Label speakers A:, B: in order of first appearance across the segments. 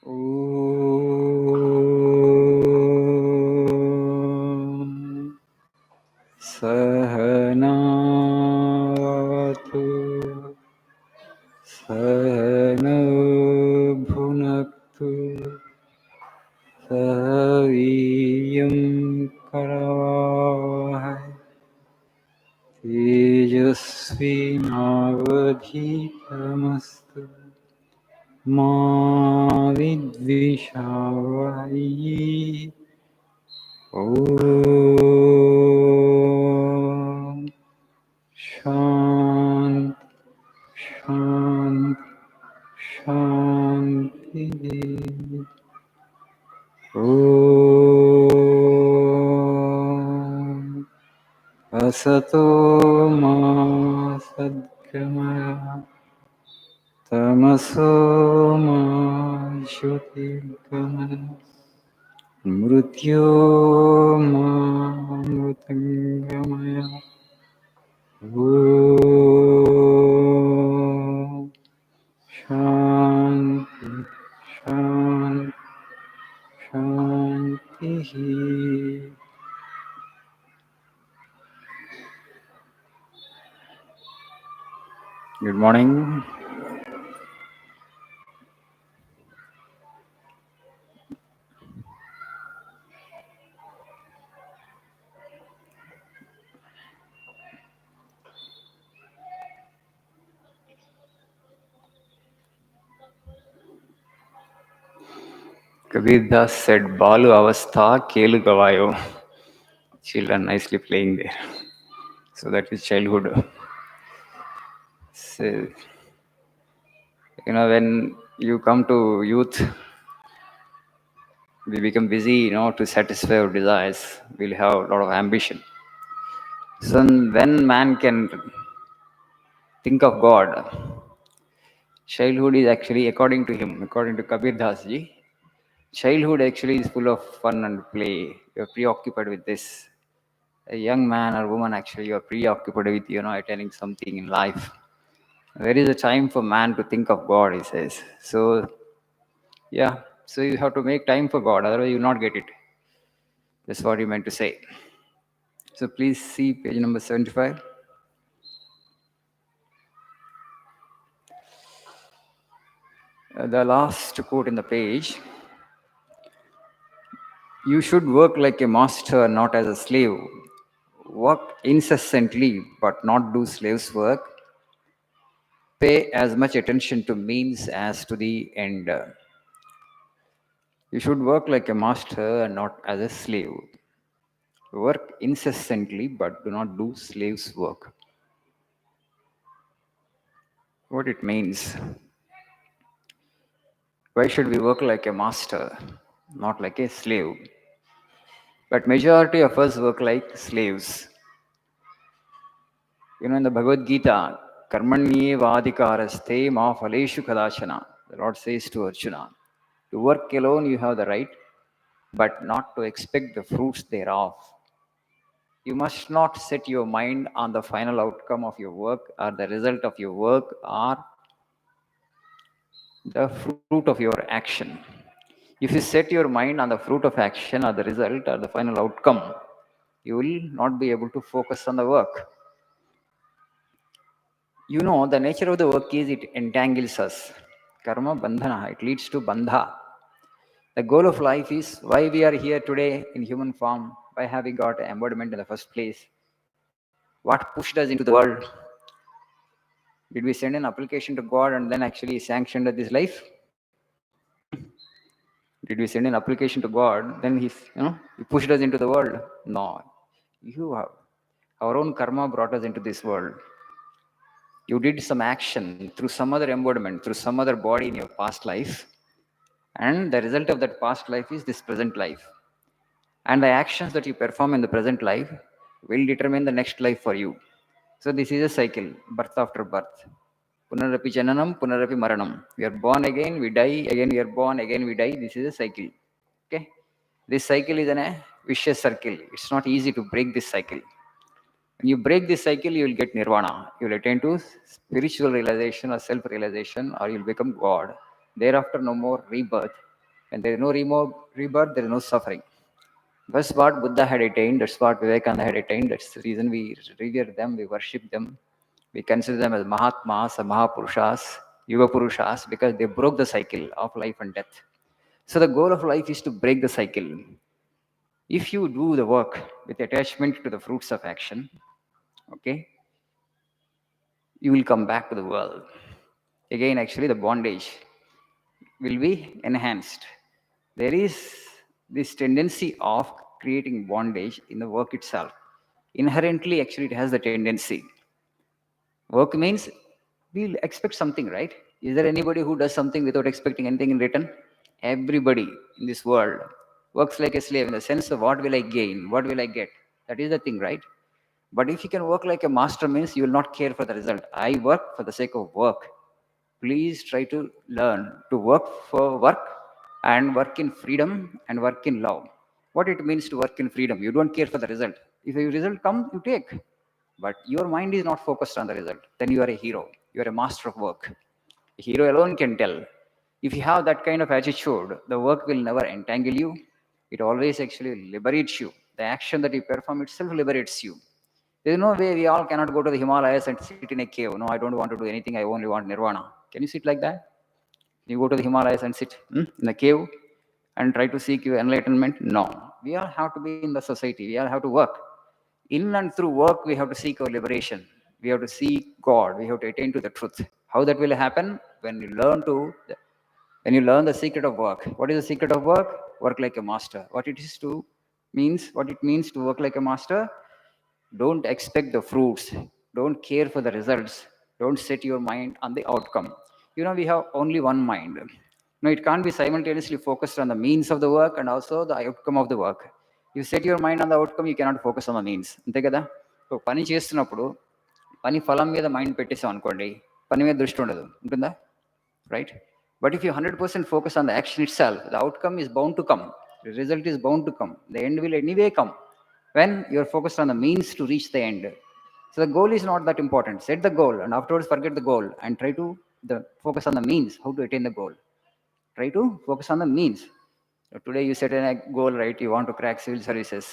A: ॐ सहनावतु सहनौ भुनक्तु सह वीर्यं करवावहै तेजस्विनावधीतमस्तु मा विद्विषावहै। ॐ शान्ति शान्ति शान्तिः। ॐ असतो मा सद्गमय तमसो मा ज्योतिर्गमय मृत्योर्मामृतङ्गमय। ॐ शान्ति शान्ति शान्तिः। Good morning. Kabir Das said, Balu Avastha Kelu Gavayo. Children nicely playing there. So that is childhood. So, when you come to youth, we become busy, to satisfy our desires. We'll have a lot of ambition. So when man can think of God, childhood is actually, according to him, according to Kabir Das ji, childhood actually is full of fun and play. You're preoccupied with this. A young man or woman, actually, you're preoccupied with, attaining something in life. There is a time for man to think of God, he says. So, yeah, so you have to make time for God, otherwise you will not get it. That's what he meant to say. So please see page number 75. The last quote in the page. You should work like a master, not as a slave. Work incessantly, but not do slave's work. Pay as much attention to means as to the end. You should work like a master and not as a slave. Work incessantly, but do not do slave's work. What it means? Why should we work like a master, not like a slave? But majority of us work like slaves. In the Bhagavad Gita, Karmanye vadikaraste ma phaleshu kadachana. The Lord says to Arjuna, to work alone you have the right, but not to expect the fruits thereof. You must not set your mind on the final outcome of your work or the result of your work or the fruit of your action. If you set your mind on the fruit of action or the result or the final outcome, you will not be able to focus on the work. The nature of the work is it entangles us. Karma bandhana, it leads to bandha. The goal of life is why we are here today in human form, why have we got embodiment in the first place? What pushed us into the world? Did we send an application to God and then actually sanctioned this life? Did we send an application to God, then he pushed us into the world? No. Our own karma brought us into this world. You did some action through some other embodiment, through some other body in your past life. And the result of that past life is this present life. And the actions that you perform in the present life will determine the next life for you. So this is a cycle, birth after birth. Punarapi jananam, punarapi maranam. We are born again, we die, again we are born, again we die. This is a cycle. Okay? This cycle is a vicious circle. It's not easy to break this cycle. When you break this cycle, you will get nirvana. You will attain to spiritual realization or self-realization, or you will become God. Thereafter, no more rebirth. When there is no rebirth, there is no suffering. That's what Buddha had attained. That's what Vivekananda had attained. That's the reason we revere them, we worship them. We consider them as Mahatmas or Mahapurushas, Yuga Purushas, because they broke the cycle of life and death. So the goal of life is to break the cycle. If you do the work with attachment to the fruits of action, okay, you will come back to the world. Again, actually, the bondage will be enhanced. There is this tendency of creating bondage in the work itself. Inherently, actually, it has the tendency. Work means we'll expect something, right? Is there anybody who does something without expecting anything in return? Everybody in this world works like a slave in the sense of what will I gain? What will I get? That is the thing, right? But if you can work like a master means you will not care for the result. I work for the sake of work. Please try to learn to work for work and work in freedom and work in love. What it means to work in freedom? You don't care for the result. If your result comes, you take. But your mind is not focused on the result. Then you are a hero. You are a master of work. A hero alone can tell. If you have that kind of attitude, the work will never entangle you. It always actually liberates you. The action that you perform itself liberates you. There is no way we all cannot go to the Himalayas and sit in a cave. No, I don't want to do anything. I only want nirvana. Can you sit like that? You go to the Himalayas and sit in a cave and try to seek your enlightenment? No. We all have to be in the society. We all have to work. In and through work, we have to seek our liberation. We have to seek God. We have to attain to the truth. How that will happen? When you learn the secret of work. What is the secret of work? Work like a master. What it means to work like a master? Don't expect the fruits. Don't care for the results. Don't set your mind on the outcome. We have only one mind. No, it can't be simultaneously focused on the means of the work and also the outcome of the work. You set your mind on the outcome, you cannot focus on the means. అంతే కదా so పని చేస్తున్నప్పుడు పని ఫలం మీద mind పెట్టేసాం అనుకోండి పని మీద దృష్టి ఉండదు ఉంటుందా right? But if you 100% focus on the action itself, the outcome is bound to come. The result is bound to come. The end will anyway come when you're focused on the means to reach the end. So the goal is not that important. Set the goal and afterwards forget the goal and try to focus on the means, how to attain the goal. Try to focus on the means. Today you set a goal, right? You want to crack civil services.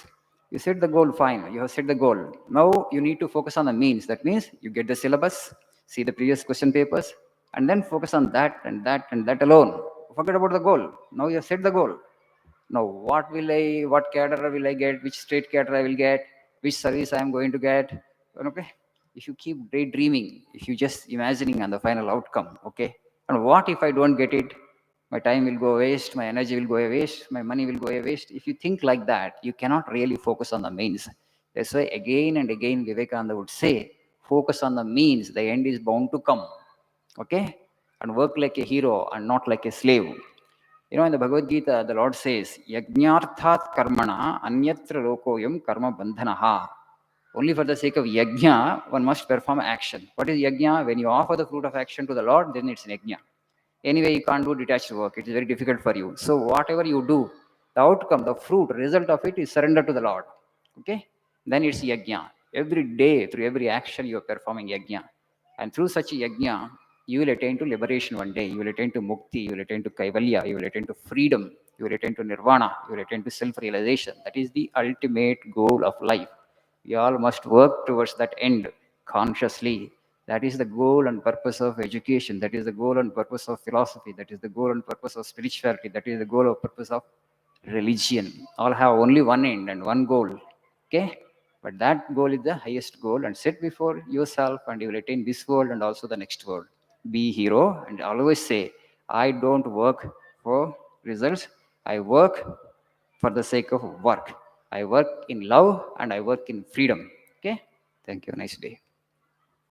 A: You set the goal, fine. You have set the goal. Now you need to focus on the means. That means you get the syllabus, see the previous question papers, and then focus on that and that and that alone. Forget about the goal. Now you have set the goal. Now what cadre will I get? Which state cadre I will get? Which service I am going to get? Okay. If you keep daydreaming, if you just imagining on the final outcome, okay. And what if I don't get it? My time will go waste, my energy will go waste, my money will go waste. If you think like that, you cannot really focus on the means. That's why again and again Vivekananda would say, focus on the means, the end is bound to come. Okay? And work like a hero and not like a slave. In the Bhagavad Gita, the Lord says, Yajnarthat karmana anyatra lokoyam karma bandhanaha. Only for the sake of yajna, one must perform action. What is yajna? When you offer the fruit of action to the Lord, then it's an yajna. Anyway, you can't do detached work. It is very difficult for you. So whatever you do, the outcome, the fruit, result of it is surrender to the Lord. Okay? Then it's yajna. Every day, through every action, you are performing yajna. And through such a yajna, you will attain to liberation one day. You will attain to mukti. You will attain to kaivalya. You will attain to freedom. You will attain to nirvana. You will attain to self-realization. That is the ultimate goal of life. We all must work towards that end consciously. That is the goal and purpose of education. That is the goal and purpose of philosophy. That is the goal and purpose of spirituality. That is the goal and purpose of religion. All have only one end and one goal. Okay? But that goal is the highest goal, and set before yourself, and you will attain this world and also the next world. Be hero, and always say, I don't work for results. I work for the sake of work. I work in love and I work in freedom. Okay? Thank you. Nice day.